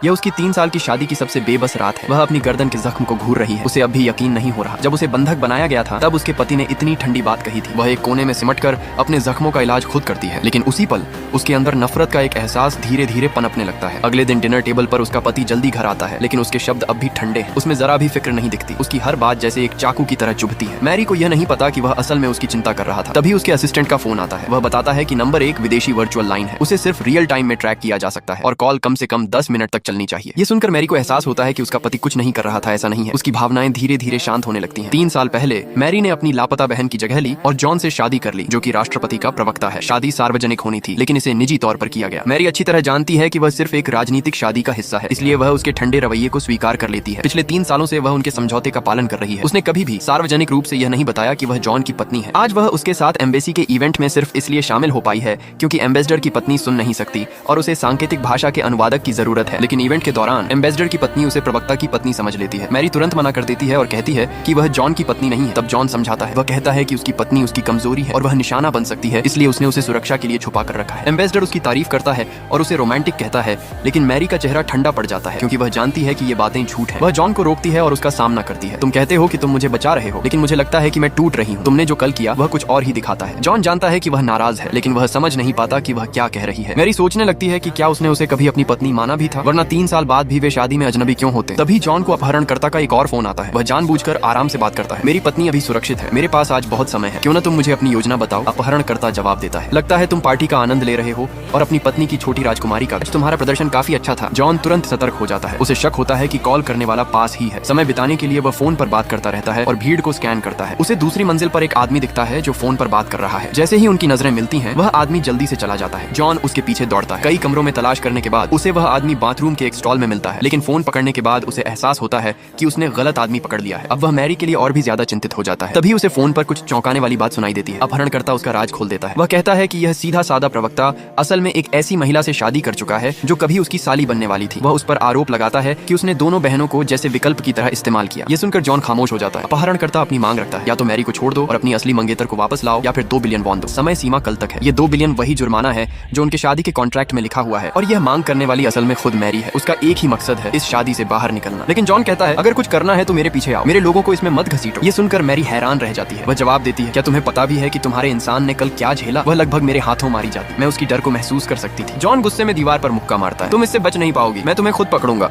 यह उसकी 3 साल की शादी की सबसे बेबस रात है। वह अपनी गर्दन के जख्म को घूर रही है। उसे अब भी यकीन नहीं हो रहा। जब उसे बंधक बनाया गया था तब उसके पति ने इतनी ठंडी बात कही थी। वह एक कोने में सिमटकर अपने जख्मों का इलाज खुद करती है, लेकिन उसी पल उसके अंदर नफरत का एक एहसास धीरे धीरे पनपने लगता है। अगले दिन डिनर टेबल पर उसका पति जल्दी घर आता है, लेकिन उसके शब्द अब भी ठंडे हैं। उसमें जरा भी फिक्र नहीं दिखती। उसकी हर बात जैसे एक चाकू की तरह चुभती है। मैरी को यह नहीं पता कि वह असल में उसकी चिंता कर रहा था। तभी उसके असिस्टेंट का फोन आता है। वह बताता है कि नंबर 1 विदेशी वर्चुअल लाइन है। उसे सिर्फ रियल टाइम में ट्रैक किया जा सकता है और कॉल कम से कम 10 मिनट तक चलनी चाहिए। ये सुनकर मैरी को एहसास होता है कि उसका पति कुछ नहीं कर रहा था। ऐसा नहीं है। उसकी भावनाएं धीरे धीरे शांत होने लगती हैं। 3 साल पहले मैरी ने अपनी लापता बहन की जगह ली और जॉन से शादी कर ली, जो कि राष्ट्रपति का प्रवक्ता है। शादी सार्वजनिक होनी थी, लेकिन इसे निजी तौर पर किया गया। मैरी अच्छी तरह जानती है कि वह सिर्फ एक राजनीतिक शादी का हिस्सा है, इसलिए वह उसके ठंडे रवैये को स्वीकार कर लेती है। पिछले 3 सालों से वह उनके समझौते का पालन कर रही है। उसने कभी भी सार्वजनिक रूप से यह नहीं बताया कि वह जॉन की पत्नी है। आज वह उसके साथ एम्बेसी के इवेंट में सिर्फ इसलिए शामिल हो पाई है क्योंकि एम्बेसडर की पत्नी सुन नहीं सकती और उसे सांकेतिक भाषा के अनुवादक की जरूरत है। लेकिन इवेंट के दौरान एम्बेसडर की पत्नी उसे प्रवक्ता की पत्नी समझ लेती है। मैरी तुरंत मना कर देती है और कहती है कि वह जॉन की पत्नी नहीं है। तब जॉन समझाता है। वह कहता है कि उसकी पत्नी उसकी कमजोरी है और वह निशाना बन सकती है, इसलिए उसने उसे सुरक्षा के लिए छुपा कर रखा है। एम्बेसडर उसकी तारीफ करता है और उसे रोमांटिक कहता है, लेकिन मैरी का चेहरा ठंडा पड़ जाता है क्योंकि वह जानती है कि ये बातें झूठ है। वह जॉन को रोकती है और उसका सामना करती है। तुम कहते हो कि तुम मुझे बचा रहे हो, लेकिन मुझे लगता है कि मैं टूट रही हूँ। तुमने जो कल किया वह कुछ और ही दिखाता है। जॉन जानता है कि वह नाराज है, लेकिन वह समझ नहीं पाता कि वह क्या कह रही है। मैरी सोचने लगती है कि क्या उसने उसे कभी अपनी पत्नी माना भी था, वरना 3 साल बाद भी वे शादी में अजनबी क्यों होते। तभी जॉन को अपहरणकर्ता का एक और फोन आता है। वह जानबूझकर आराम से बात करता है। मेरी पत्नी अभी सुरक्षित है, मेरे पास आज बहुत समय है, क्यों न तुम मुझे अपनी योजना बताओ। अपहरणकर्ता जवाब देता है, लगता है तुम पार्टी का आनंद ले रहे हो और अपनी पत्नी की छोटी राजकुमारी का। तुम्हारा प्रदर्शन काफी अच्छा था। जॉन तुरंत सतर्क हो जाता है। उसे शक होता है कि कॉल करने वाला पास ही है। समय बिताने के लिए वह फोन पर बात करता रहता है और भीड़ को स्कैन करता है। उसे दूसरी मंजिल पर एक आदमी दिखता है जो फोन पर बात कर रहा है। जैसे ही उनकी नजरें मिलती हैं, वह आदमी जल्दी से चला जाता है। जॉन उसके पीछे दौड़ता है। कई कमरों में तलाश करने के बाद उसे वह आदमी बाथरूम के एक स्टॉल में मिलता है, लेकिन फोन पकड़ने के बाद उसे एहसास होता है कि उसने गलत आदमी पकड़ लिया है। अब वह मैरी के लिए और भी ज्यादा चिंतित हो जाता है। तभी उसे फोन पर कुछ चौंकाने वाली बात सुनाई देती है। अपहरणकर्ता उसका राज खोल देता है। वह कहता है कि यह सीधा साधा प्रवक्ता असल में एक ऐसी महिला से शादी कर चुका है जो कभी उसकी साली बनने वाली थी। वह उस पर आरोप लगाता है कि उसने दोनों बहनों को जैसे विकल्प की तरह इस्तेमाल किया। यह सुनकर जॉन खामोश हो जाता है। अपहरणकर्ता अपनी मांग रखता है, या तो मैरी को छोड़ दो और अपनी असली मंगेतर को वापस लाओ, या फिर 2 बिलियन वॉन दो। समय सीमा कल तक है। ये 2 बिलियन वही जुर्माना है जो उनके शादी के कॉन्ट्रैक्ट में लिखा हुआ है, और यह मांग करने वाली असल में खुद मैरी है। उसका एक ही मकसद है, इस शादी से बाहर निकलना। लेकिन जॉन कहता है, अगर कुछ करना है तो मेरे पीछे आओ, मेरे लोगों को इसमें मत घसीटो। ये सुनकर मैरी हैरान रह जाती है। वह जवाब देती है, क्या तुम्हें पता भी है कि तुम्हारे इंसान ने कल क्या झेला? वह लगभग मेरे हाथों मारी जाती। मैं उसकी डर को महसूस कर सकती थी। जॉन गुस्से में दीवार पर मुक्का मारता है। तुम इससे बच नहीं पाओगी, मैं तुम्हें खुद पकड़ूंगा।